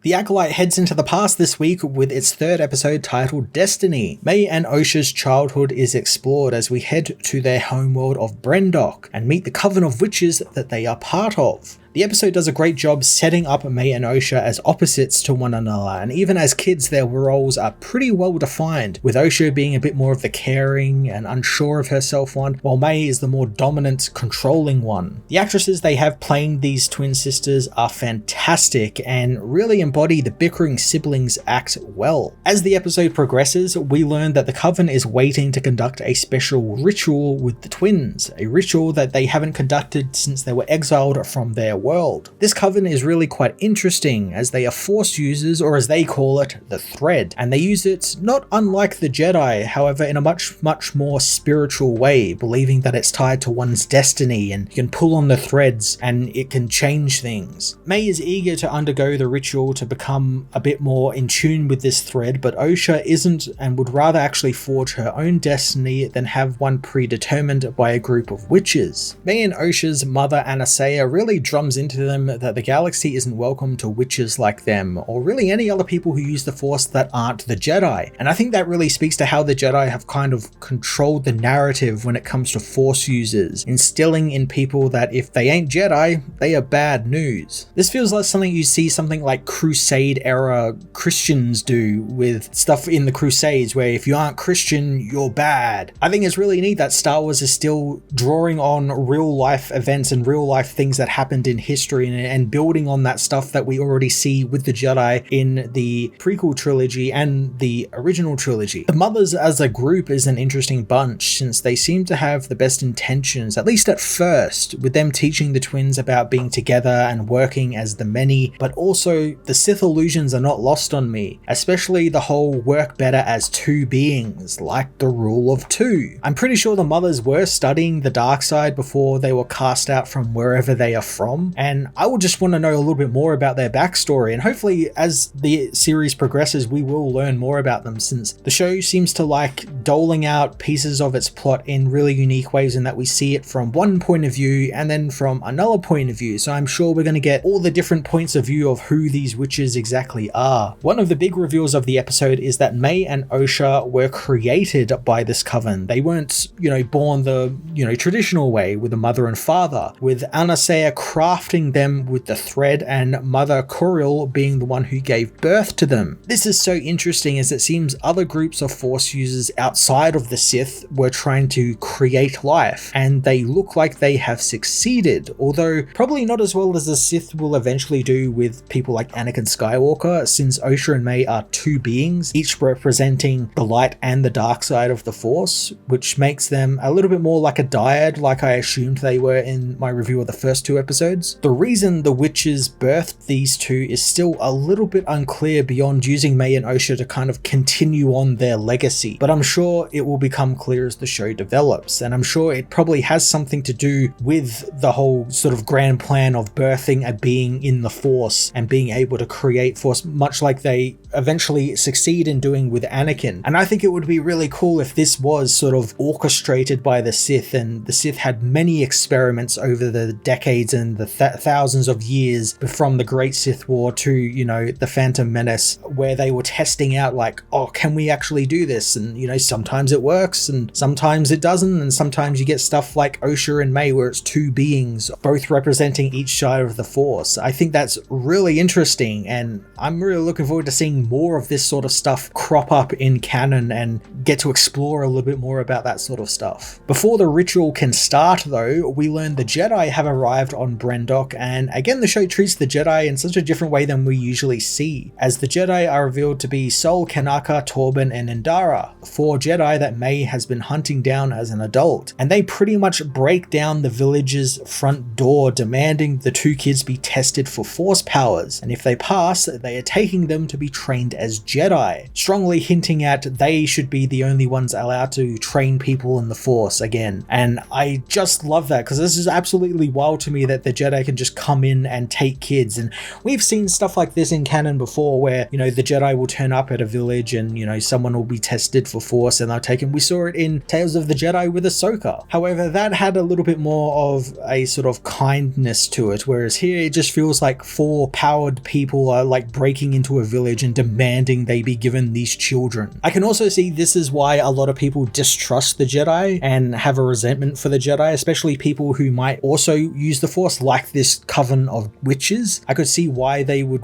The Acolyte heads into the past this week with its third episode titled Destiny. May and Osha's childhood is explored as we head to their homeworld of Brendok and meet the coven of witches that they are part of. The episode does a great job setting up May and Osha as opposites to one another, and even as kids their roles are pretty well defined, with Osha being a bit more of the caring and unsure of herself one, while May is the more dominant, controlling one. The actresses they have playing these twin sisters are fantastic and really embody the bickering siblings act well. As the episode progresses, we learn that the coven is waiting to conduct a special ritual with the twins, a ritual that they haven't conducted since they were exiled from their world. This coven is really quite interesting as they are force users, or as they call it, the thread, and they use it not unlike the Jedi, however in a much more spiritual way, believing that it's tied to one's destiny and you can pull on the threads and it can change things. May is eager to undergo the ritual to become a bit more in tune with this thread, but Osha isn't and would rather actually forge her own destiny than have one predetermined by a group of witches. May and Osha's mother Anastasia really drums into them that the galaxy isn't welcome to witches like them, or really any other people who use the Force that aren't the Jedi. And I think that really speaks to how the Jedi have kind of controlled the narrative when it comes to Force users, instilling in people that if they ain't Jedi, they are bad news. This feels like something you see something like Crusade era Christians do with stuff in the Crusades, where if you aren't Christian, you're bad. I think it's really neat that Star Wars is still drawing on real life events and real life things that happened in history and building on that stuff that we already see with the Jedi in the prequel trilogy and the original trilogy. The Mothers as a group is an interesting bunch since they seem to have the best intentions, at least at first, with them teaching the twins about being together and working as the many, but also the Sith illusions are not lost on me, especially the whole work better as two beings, like the rule of two. I'm pretty sure the Mothers were studying the dark side before they were cast out from wherever they are from, and I would just want to know a little bit more about their backstory, and hopefully as the series progresses we will learn more about them, since the show seems to like doling out pieces of its plot in really unique ways in that we see it from one point of view and then from another point of view, so I'm sure we're going to get all the different points of view of who these witches exactly are. One of the big reveals of the episode is that May and Osha were created by this coven. They weren't, born the, traditional way with a mother and father, with Anastasia crafting them with the thread and Mother Coriel being the one who gave birth to them. This is so interesting as it seems other groups of Force users outside of the Sith were trying to create life, and they look like they have succeeded, although probably not as well as the Sith will eventually do with people like Anakin Skywalker, since Osha and May are two beings, each representing the light and the dark side of the Force, which makes them a little bit more like a dyad, like I assumed they were in my review of the first two episodes. The reason the witches birthed these two is still a little bit unclear beyond using May and Osha to kind of continue on their legacy, but I'm sure it will become clear as the show develops, and I'm sure it probably has something to do with the whole sort of grand plan of birthing a being in the Force and being able to create Force, much like they eventually succeed in doing with Anakin. And I think it would be really cool if this was sort of orchestrated by the Sith, and the Sith had many experiments over the decades and the thousands of years from the Great Sith War to, the Phantom Menace, where they were testing out like, oh, can we actually do this? And, sometimes it works and sometimes it doesn't, and sometimes you get stuff like Osha and May where it's two beings, both representing each side of the Force. I think that's really interesting, and I'm really looking forward to seeing more of this sort of stuff crop up in canon and get to explore a little bit more about that sort of stuff. Before the ritual can start though, we learn the Jedi have arrived on Brendok, and again the show treats the Jedi in such a different way than we usually see, as the Jedi are revealed to be Sol, Kanaka, Torben and Endara, four Jedi that May has been hunting down as an adult, and they pretty much break down the village's front door demanding the two kids be tested for Force powers, and if they pass, they are taking them to be trained as Jedi, strongly hinting at they should be the only ones allowed to train people in the Force again. And I just love that, because this is absolutely wild to me that the Jedi Jedi can just come in and take kids. And we've seen stuff like this in canon before where, you know, the Jedi will turn up at a village and, you know, someone will be tested for Force and they'll take him. We saw it in Tales of the Jedi with Ahsoka. However, that had a little bit more of a sort of kindness to it, whereas here it just feels like 4 powered people are like breaking into a village and demanding they be given these children. I can also see this is why a lot of people distrust the Jedi and have a resentment for the Jedi, especially people who might also use the Force, like this coven of witches. I could see why they would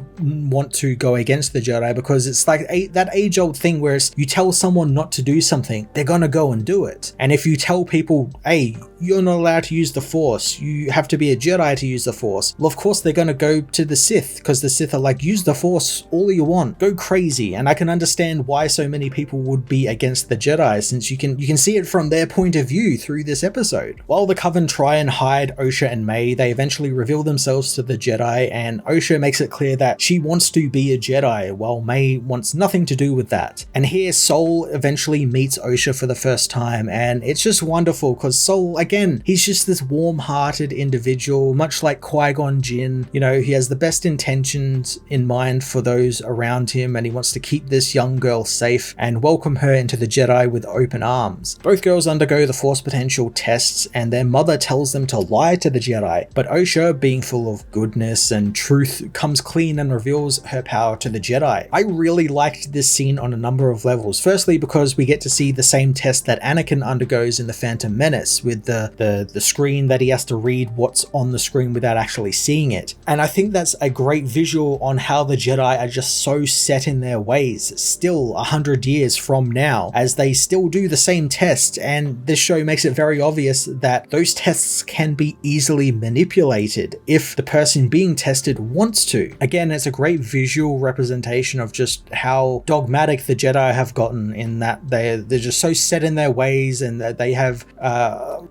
want to go against the Jedi, because it's like that age-old thing where you tell someone not to do something, they're gonna go and do it. And if you tell people, hey, you're not allowed to use the Force, you have to be a Jedi to use the Force, well, of course they're gonna go to the Sith, because the Sith are like, use the Force all you want, go crazy. And I can understand why so many people would be against the Jedi, since you can see it from their point of view through this episode. While the Coven try and hide Osha and May, they eventually reveal themselves to the Jedi, and Osha makes it clear that she wants to be a Jedi, while May wants nothing to do with that. And here Sol eventually meets Osha for the first time, and it's just wonderful because Sol, again, he's just this warm-hearted individual, much like Qui-Gon Jinn. You know, he has the best intentions in mind for those around him, and he wants to keep this young girl safe and welcome her into the Jedi with open arms. Both girls undergo the Force potential tests, and their mother tells them to lie to the Jedi, but Osha, being full of goodness and truth, comes clean and reveals her power to the Jedi. I really liked this scene on a number of levels. Firstly, because we get to see the same test that Anakin undergoes in The Phantom Menace, with the screen that he has to read what's on the screen without actually seeing it. And I think that's a great visual on how the Jedi are just so set in their ways, still 100 years from now, as they still do the same test. And this show makes it very obvious that those tests can be easily manipulated if the person being tested wants to. Again, it's a great visual representation of just how dogmatic the Jedi have gotten, in that they're just so set in their ways, and that they have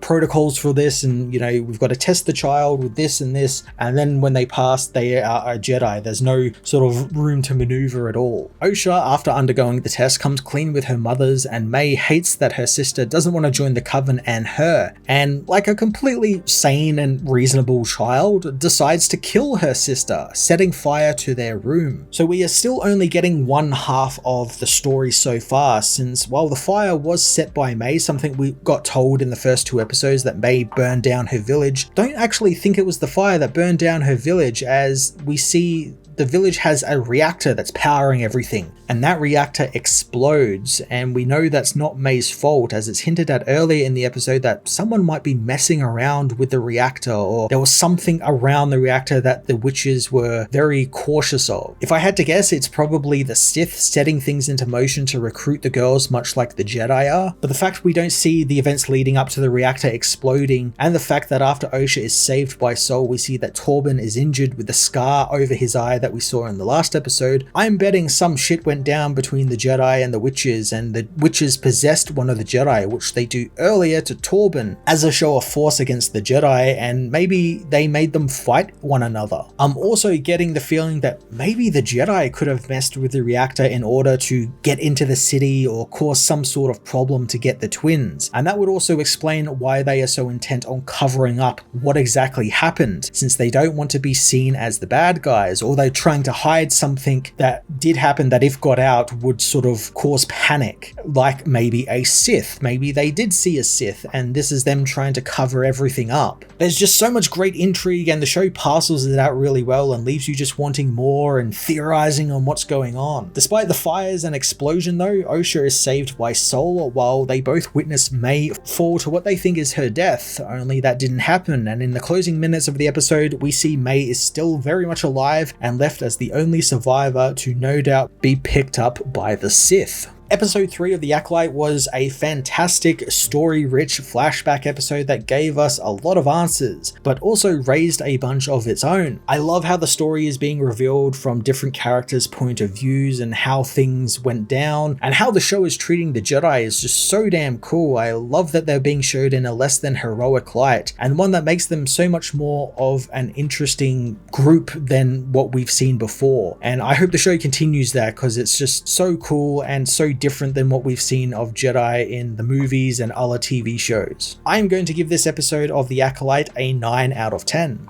protocols for this, and, you know, we've got to test the child with this and this, and then when they pass, they are a Jedi. There's no sort of room to maneuver at all. Osha, after undergoing the test, comes clean with her mothers, and May hates that her sister doesn't want to join the Coven and her, and like a completely sane and reasonable child, decides to kill her sister, setting fire to their room. So we are still only getting one half of the story so far, since while the fire was set by May, something we got told in the first 2 episodes that May burned down her village, don't actually think it was the fire that burned down her village, as we see the village has a reactor that's powering everything, and that reactor explodes, and we know that's not May's fault, as it's hinted at earlier in the episode that someone might be messing around with the reactor, or there was something around the reactor that the witches were very cautious of. If I had to guess, it's probably the Sith setting things into motion to recruit the girls, much like the Jedi are, but the fact we don't see the events leading up to the reactor exploding, and the fact that after Osha is saved by Sol, we see that Torben is injured with the scar over his eye that we saw in the last episode, I'm betting some shit went down between the Jedi and the witches, and the witches possessed one of the Jedi, which they do earlier to Torben as a show of force against the Jedi, and maybe they made them fight one another. I'm also getting the feeling that maybe the Jedi could have messed with the reactor in order to get into the city or cause some sort of problem to get the twins, and that would also explain why they are so intent on covering up what exactly happened, since they don't want to be seen as the bad guys, or they're trying to hide something that did happen that if got out would sort of cause panic, like maybe a Sith. Maybe they did see a Sith and this is them trying to cover everything up. There's just so much great intrigue, and the show parcels it out really well and leaves you just wanting more and theorizing on what's going on. Despite the fires and explosion though, Osha is saved by Sol, while they both witness May fall to what they think is her death, only that didn't happen, and in the closing minutes of the episode we see May is still very much alive and left as the only survivor to no doubt be picked up by the Sith. Episode 3 of The Acolyte was a fantastic, story-rich flashback episode that gave us a lot of answers, but also raised a bunch of its own. I love how the story is being revealed from different characters' point of views, and how things went down, and how the show is treating the Jedi is just so damn cool. I love that they're being showed in a less than heroic light, and one that makes them so much more of an interesting group than what we've seen before. And I hope the show continues that, because it's just so cool and so different than what we've seen of Jedi in the movies and other TV shows. I'm going to give this episode of The Acolyte a 9 out of 10.